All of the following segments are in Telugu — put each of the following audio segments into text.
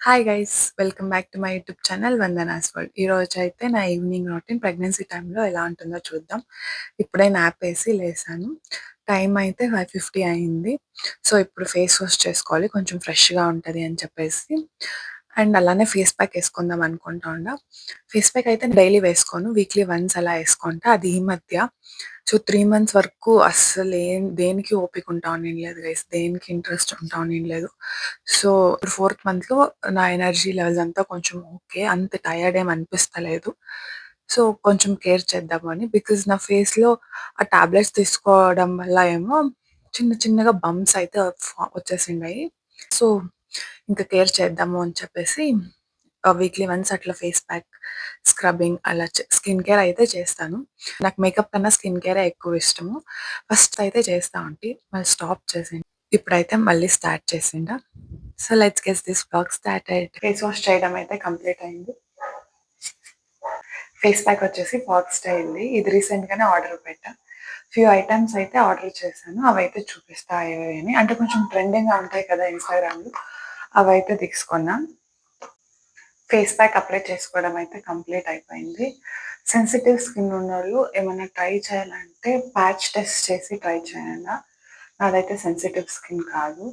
Hi guys! Welcome back to my YouTube channel Vandana's world. ఈరోజైతే నా ఈవినింగ్ రొటీన్ ప్రెగ్నెన్సీ టైంలో ఎలా ఉంటుందో చూద్దాం. ఇప్పుడే న్యాప్ వేసి లేసాను. టైం అయితే 5:50 అయింది. సో, ఇప్పుడు ఫేస్ వాష్ చేసుకోవాలి. కొంచెం ఫ్రెష్‌గా ఉంటది అని చెప్పేసి. అండ్ అలానే ఫేస్ ప్యాక్ ఏసుకుందాం అనుకుంటా ఉండా. ఫేస్ ప్యాక్ అయితే డైలీ వేసుకోను. వీక్లీ వన్స్ అలా ఏసుకుంటా. అది ఈ మధ్య. సో, 3 మంత్స్ వరకు దేనికి ఓపిక ఉంటా ఉండినలేదు గైస్. దేనికి ఇంట్రెస్ట్ ఉంటా ఉండినలేదు. సో, ఇప్పుడు ఫోర్త్ మంత్‌లో నా ఎనర్జీ లెవెల్స్ అంతా కొంచెం ఓకే. అంత టైర్డ్ ఏమి అనిపిస్తలేదు. సో, కొంచెం కేర్ చేద్దాము అని. బికాజ్ నా ఫేస్‌లో ఆ టాబ్లెట్స్ తీసుకోవడం వల్ల ఏమో చిన్న చిన్నగా బంప్స్ అయితే వచ్చేసిండాయి. సో, ఇంకా కేర్ చేద్దాము అని చెప్పేసి వీక్లీ వన్స్ అట్లా ఫేస్ ప్యాక్, స్క్రబ్బింగ్ అలా స్కిన్ కేర్ అయితే చేస్తాను. నాకు మేకప్ కన్నా స్కిన్ కేరే ఎక్కువ ఇష్టము. ఫస్ట్ అయితే చేస్తా ఉంటి. మళ్ళీ స్టాప్ చేసింది. ఇప్పుడైతే మళ్ళీ స్టార్ట్ చేసిండా. So, let's get this vlog started. Face wash చేయడం అయితే కంప్లీట్ అయింది. ఫేస్ ప్యాక్ వచ్చేసి ఫాక్స్ స్టైల్‌ది. ఇది రీసెంట్‌గానే ఆర్డర్ పెట్టా. ఫ్యూ ఐటెమ్స్ అయితే ఆర్డర్ చేశాను. అవైతే చూపిస్తా ఏవేవి అని. అంటే కొంచెం ట్రెండింగ్‌గా ఉంటాయి కదా ఇన్‌స్టాగ్రామ్‌లో. అవైతే తీసుకున్నా. ఫేస్ ప్యాక్ అప్లై చేసుకోవడం అయితే కంప్లీట్ అయిపోయింది. సెన్సిటివ్ స్కిన్ ఉన్నోళ్ళు ఏమైనా ట్రై చేయాలంటే ప్యాచ్ టెస్ట్ చేసి ట్రై చేయండి. నాదైతే సెన్సిటివ్ స్కిన్ కాదు.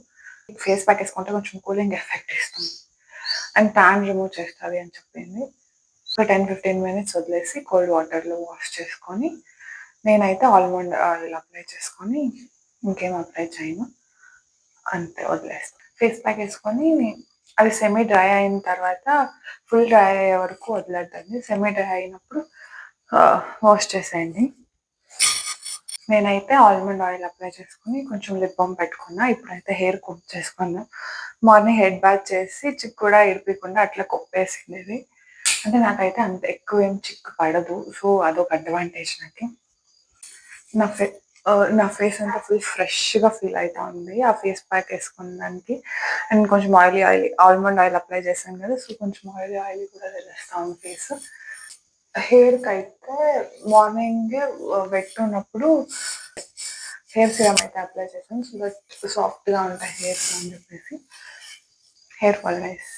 ఫేస్ ప్యాక్ వేసుకుంటే కొంచెం కూలింగ్ ఎఫెక్ట్ ఇస్తుంది. అండ్ ట్యాన్ రిమూవ్ చేస్తుంది అని చెప్పింది. ఒక 10-15 మినిట్స్ వదిలేసి కోల్డ్ వాటర్లో వాష్ చేసుకొని నేనైతే ఆల్మండ్ ఆయిల్ అప్లై చేసుకొని ఇంకేం అప్లై చేయను. అంతే వదిలేస్తాను. ఫేస్ ప్యాక్ వేసుకొని అది సెమీ డ్రై అయిన తర్వాత ఫుల్ డ్రై అయ్యే వరకు వదలద్దండి. సెమీ డ్రై అయినప్పుడు వాష్ చేసేయండి. నేనైతే ఆల్మండ్ ఆయిల్ అప్లై చేసుకొని కొంచెం లిప్ బామ్ పెట్టుకున్నా. ఇప్పుడైతే హెయిర్ కుక్ చేసుకున్నా. మార్నింగ్ హెడ్ బాత్ చేసి చిక్కు కూడా ఇడిపియకుండా అట్లా కొప్పేసింది. అంటే నాకైతే అంత ఎక్కువ ఏం చిక్కు పడదు. సో, అదొక అడ్వాంటేజ్ నాకు. నా ఫే నా ఫేస్ అంతా ఫుల్ ఫ్రెష్‌గా ఫీల్ అయితా ఉంది. ఆ ఫేస్ ప్యాక్ వేసుకున్న దానికి. అండ్ కొంచెం ఆల్మండ్ ఆయిల్ అప్లై చేశాను కదా! సో, కొంచెం ఆయిలీ కూడా తెలుస్తా ఉంది ఫేస్. హెయిర్‌కైతే మార్నింగే వెట్ ఉన్నప్పుడు హెయిర్ సీరమ్ అయితే అప్లై చేశాను. సో దట్ సాఫ్ట్‌గా ఉంటాయి హెయిర్స్ అని చెప్పేసి. హెయిర్ ఫాల్ గైస్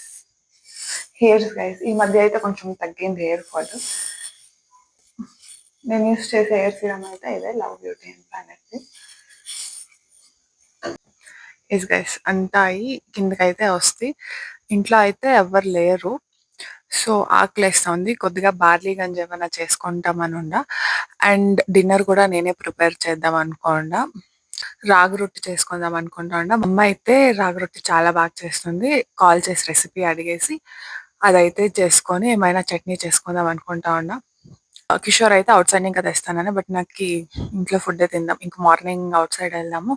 ఈ మధ్య అయితే కొంచెం తగ్గింది హెయిర్ ఫాల్. నేను యూజ్ చేసే హెయిర్ సీరమ్ అయితే ఇదే లవ్ బ్యూటీ అండ్ ప్లానెట్‌ది. ఎస్ గైస్ అంతా అయ్యి కిందకైతే వస్తాయి. ఇంట్లో అయితే ఎవ్వరు లేరు. సో, ఆకలేస్తుంది. కొద్దిగా బార్లీ గంజి ఏమైనా చేసుకుంటామని ఉండా. అండ్ డిన్నర్ కూడా నేనే ప్రిపేర్ చేద్దాం అనుకోండా. రాగి రొట్టి చేసుకుందాం అనుకుంటా ఉండా. మా అమ్మ అయితే రాగి రొట్టి చాలా బాగా చేస్తుంది. కాల్ చేసి రెసిపీ అడిగేసి అదైతే చేసుకొని ఏమైనా చట్నీ చేసుకుందాం అనుకుంటా ఉన్నా. కిషోర్ అయితే ఔట్ సైడ్ ఇంకా తెస్తానని. బట్ నాకి ఇంట్లో ఫుడ్డే తిందాం. ఇంక మార్నింగ్ ఔట్ సైడ్ వెళ్దాము.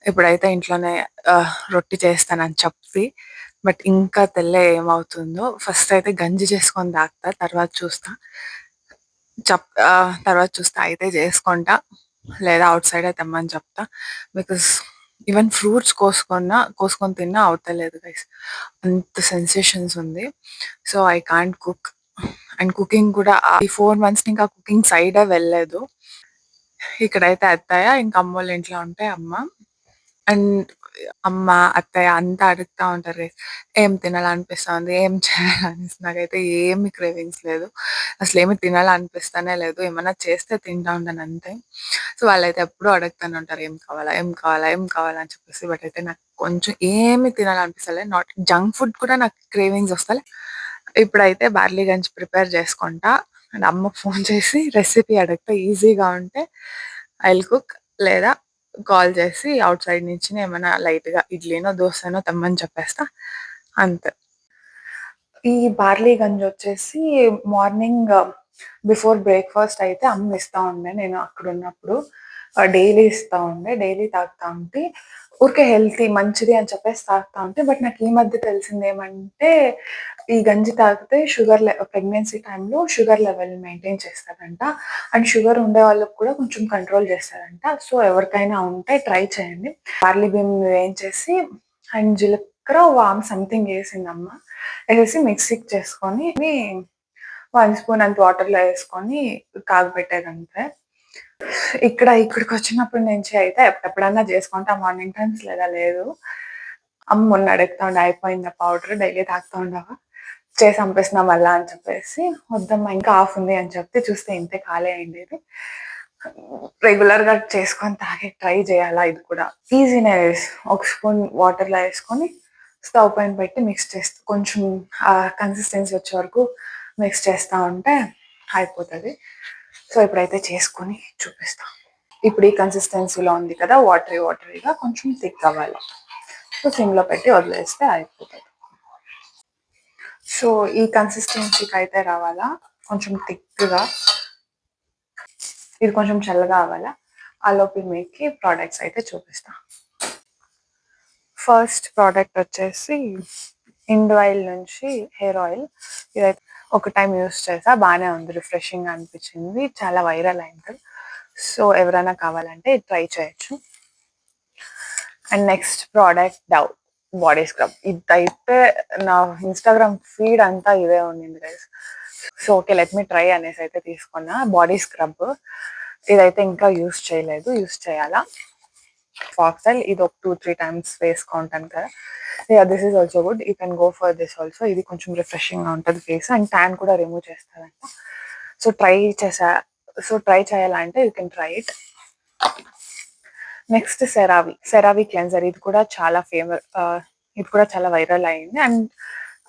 ఇప్పుడైతే ఇంట్లోనే రొట్టి చేస్తానని చెప్పి బట్ ఇంకా ఏమవుతుందో. ఫస్ట్ అయితే గంజి చేసుకొని తాగుతా. తర్వాత చూస్తా. తర్వాత చూస్తా అయితే చేసుకుంటా. లేదా ఔట్ సైడే తెమ్మని చెప్తా. బికాస్ ఈవెన్ ఫ్రూట్స్ కోసుకొని తిన్నా అవుతలేదు గైస్. అంత సెన్సేషన్స్ ఉంది. So, I can't cook. And cooking కూడా ఈ 4 మంత్స్ ఇంకా కుకింగ్ సైడే వెళ్ళలేదు. ఇక్కడైతే అత్తయ్య, ఇంకా అమ్మోళ్ళ ఇంట్లో ఉంటే అమ్మ. అండ్ అమ్మ, అత్తయ్య అంతా అడుగుతా ఉంటారు. ఏం తినాలనిపిస్తుంది? ఏం చేయాలనిపిస్తుంది? నాకైతే ఏమి క్రేవింగ్స్ లేదు. అసలేమి తినాలనిపిస్తానే లేదు. ఏమన్నా చేస్తే తింటా ఉంటాను అంతే. సో, వాళ్ళైతే ఎప్పుడూ అడుగుతానే ఉంటారు. ఏం కావాలా? ఏం కావాలా? ఏం కావాలా? అని చెప్పేసి. బట్ అయితే నాకు కొంచెం ఏమి తినాలనిపిస్తలే. జంక్ ఫుడ్ కూడా నాకు క్రేవింగ్స్ వస్తలే. ఇప్పుడైతే బార్లీ గంజి ప్రిపేర్ చేసుకుంటా. అండ్ అమ్మకు ఫోన్ చేసి రెసిపీ అడుగుతా. ఈజీగా ఉంటే ఐ విల్ కుక్. లేదా కాల్ చేసి ఔట్ సైడ్ నుంచి ఏమైనా లైట్‌గా ఇడ్లీనో, దోసనో తెమ్మని చెప్పేస్తా. అంతే. ఈ బార్లీ గంజి వచ్చేసి మార్నింగ్ బిఫోర్ బ్రేక్‌ఫాస్ట్ అయితే అమ్మ ఇస్తా ఉండే నేను అక్కడున్నప్పుడు. డైలీ ఇస్తా ఉండే. డైలీ తాగుతా ఉంటే ఊరికే హెల్తీ మంచిది అని చెప్పేసి తాగుతా ఉంటే. బట్ నాకు ఈ మధ్య తెలిసిందేమంటే ఈ గంజి తాగితే ప్రెగ్నెన్సీ టైంలో షుగర్ లెవెల్ మెయింటైన్ చేస్తదంట. అండ్ షుగర్ ఉండే వాళ్ళకి కూడా కొంచెం కంట్రోల్ చేస్తదంట. సో, ఎవరికైనా ఉంటే ట్రై చేయండి. బార్లీ బియ్యం వేయించేసి అండ్ జీలకర్ర, వాము సంథింగ్ ఏసిందమ్మ. ఏసేసి మిక్సీకి చేసుకొని 1 స్పూన్ అంత వాటర్‌లో ఏసుకొని కాగబెట్టేదంతే. ఇక్కడికొచ్చినప్పటి నుంచి అయితే ఎప్పుడన్నా చేసుకుంటా మార్నింగ్ టైమ్స్ లేదా లేదు. అమ్మ మొన్న అడుగుతా ఉండే, అయిపోయిందా పౌడర్, డైలీ తాగుతూ ఉండవా, చేసి పంపిస్తున్నా మళ్ళా అని చెప్పేసి. వద్దమ్మా ఇంకా హాఫ్ ఉంది అని చెప్తే చూస్తే ఇంతే ఖాళీ అయిండేది. రెగ్యులర్గా చేసుకొని తాగే ట్రై చేయాలా, ఇది కూడా ఈజీనే. ఒక స్పూన్ వాటర్లో వేసుకొని స్టవ్ పైన పెట్టి మిక్స్ చేస్తూ కొంచెం కన్సిస్టెన్సీ వచ్చే వరకు మిక్స్ చేస్తూ ఉంటే అయిపోతుంది. సో ఇప్పుడైతే చేసుకొని చూపిస్తా. ఇప్పుడు ఈ కన్సిస్టెన్సీలో ఉంది కదా, వాటరీగా కొంచెం థిక్ అవ్వాలి. సో సిమ్లో పెట్టి వదిలేస్తే అయిపోతుంది. సో ఈ కన్సిస్టెన్సీకి అయితే రావాలా, కొంచెం థిక్గా. ఇది కొంచెం చల్లగా అవ్వాలా. ఆ లోపు మీకు ప్రోడక్ట్స్ అయితే చూపిస్తా. ఫస్ట్ ప్రోడక్ట్ వచ్చేసి ఇండ్ ఆయిల్ నుంచి హెయిర్ ఆయిల్. ఇదైతే ఒక టైం యూస్ చేసా, బాగానే ఉంది, రిఫ్రెషింగ్ అనిపించింది, చాలా వైరల్ అయింది. సో ఎవరైనా కావాలంటే ట్రై చేయొచ్చు. And next product Dove body scrub. ఇదైతే నా ఇన్స్టాగ్రామ్ ఫీడ్ అంతా ఇదే ఉండింది guys. So okay let me try అనేసి అయితే తీసుకున్నా బాడీ స్క్రబ్. ఇదైతే ఇంకా యూస్ చేయలేదు, యూస్ చేయాలా. ఫాక్సెల్ ఇది ఒక 2-3 టైమ్స్ వేసుకుంటాను కదా. This is also good, you can go for this also. ఇది కొంచెం రిఫ్రెషింగ్గా ఉంటుంది ఫేస్, అండ్ ట్యాన్ కూడా రిమూవ్ చేస్తారంట. సో ట్రై చేయాలంటే you can try it. Next CeraVe cleanser. ఇది కూడా చాలా ఇది కూడా చాలా వైరల్ అయింది, అండ్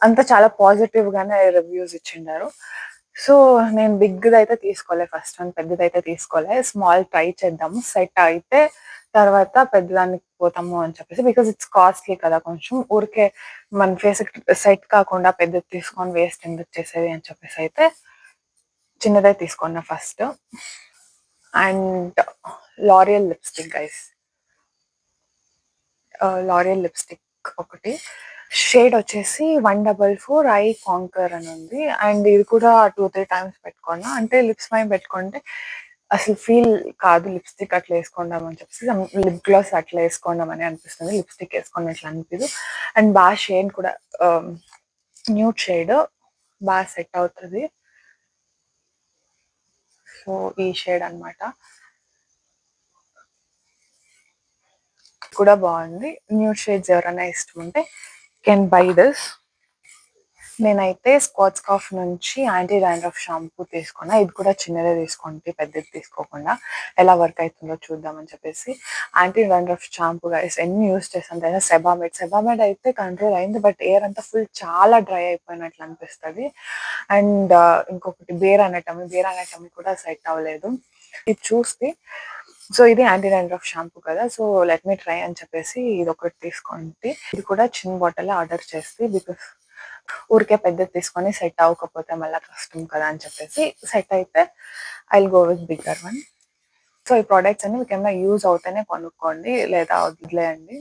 అంతా చాలా పాజిటివ్ గానే రివ్యూస్ ఇచ్చిండారు. సో నేను బిగ్ది అయితే తీసుకోలే, ఫస్ట్ వన్ పెద్దది అయితే తీసుకోలే, స్మాల్ ట్రై చేద్దాము, సెట్ అయితే తర్వాత పెద్దదానికి పోతాము అని చెప్పేసి. బికాస్ ఇట్స్ కాస్ట్లీ కదా, కొంచెం ఊరికే మన ఫేస్ సెట్ కాకుండా పెద్దది తీసుకొని వేస్ట్ ఎందుకు చేసేది అని చెప్పేసి అయితే చిన్నదే తీసుకున్నా first. And L'Oréal lipstick guys, L'Oréal lipstick ఒకటి, షేడ్ వచ్చేసి 144 ఐ కాంకర్ అని ఉంది. అండ్ ఇది కూడా 2-3 టైమ్స్ పెట్టుకున్నా. అంటే లిప్స్ పైన పెట్టుకుంటే అసలు ఫీల్ కాదు, లిప్స్టిక్ అట్లా వేసుకుందాం అని చెప్పేసి, లిప్ గ్లాస్ అట్లా వేసుకుందాం అని అనిపిస్తుంది, లిప్స్టిక్ వేసుకున్నట్లు అనిపిదు. అండ్ బాగా షేడ్ కూడా న్యూడ్ షేడ్, బాగా సెట్ అవుతుంది. సో ఈ షేడ్ అనమాట కూడా బాగుంది. న్యూడ్ షేడ్స్ ఎవరైనా ఇష్టం ఉంటే కెన్ బై దిస్. నేనైతే స్కాచ్ కాఫ్ నుంచి యాంటీ డాండ్రఫ్ షాంపూ తీసుకున్నా. ఇది కూడా చిన్నదే తీసుకుంటే, పెద్దది తీసుకోకుండా, ఎలా వర్క్ అవుతుందో చూద్దామని చెప్పేసి. యాంటీ డాండ్రఫ్ షాంపూ గైస్ ఎన్ని యూస్ చేస్తాను కదా. సెబామెడ్ అయితే కంట్రోల్ అయింది, బట్ ఎయిర్ అంతా ఫుల్ చాలా డ్రై అయిపోయినట్లు అనిపిస్తుంది. అండ్ ఇంకొకటి బేర్ అనటమీ కూడా సెట్ అవ్వలేదు. ఇది చూస్తే సో ఇది యాంటీ డాండ్రఫ్ షాంపూ కదా, సో లెట్ మీ ట్రై అని చెప్పేసి ఇది ఒకటి తీసుకుంటే. ఇది కూడా చిన్న బాటిల్ ఆర్డర్ చేస్తే, బికాస్ ఊరికే పెద్దది తీసుకొని సెట్ అవ్వకపోతే మళ్ళీ కష్టం కదా అని చెప్పేసి, సెట్ అయితే I will go with bigger one. So ఈ ప్రోడక్ట్స్ అన్ని మీకు ఏమైనా యూజ్ అవుతేనే కొనుక్కోండి, లేదా వదిలేయండి.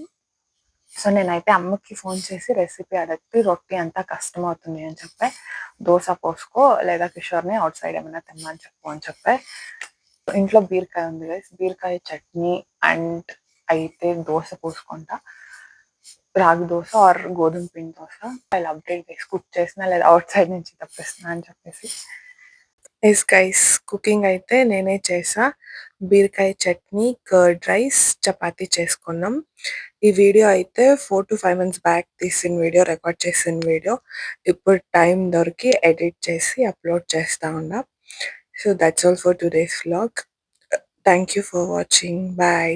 సో నేనైతే అమ్మకి ఫోన్ చేసి రెసిపీ అడిగి, రొట్టి అంతా కష్టం అవుతుంది అని చెప్పే, దోశ పోసుకో లేదా కిషోర్ని అవుట్ సైడ్ ఏమైనా తిమ్మని చెప్పు అని చెప్పే. ఇంట్లో బీరకాయ ఉంది గైస్, బీరకాయ చట్నీ అండ్ అయితే దోశ పోసుకుంటా, రాగి దోశ ఆర్ గోధుమ పిండి దోశ. ఇలా అప్డేట్ చేసి కుక్ చేసిన లేదా అవుట్ సైడ్ నుంచి తప్పిస్తున్నా అని చెప్పేసి. ఎస్ గైస్, కుకింగ్ అయితే నేనే చేసా. బీరకాయ చట్నీ, కర్డ్ రైస్, చపాతీ చేసుకున్నాం. ఈ వీడియో అయితే 4-5 మంత్స్ బ్యాక్ తీసిన వీడియో, రికార్డ్ చేసిన వీడియో. ఇప్పుడు టైం దొరికి ఎడిట్ చేసి అప్లోడ్ చేస్తా ఉన్నా. So that's all for today's vlog. Thank you for watching. Bye.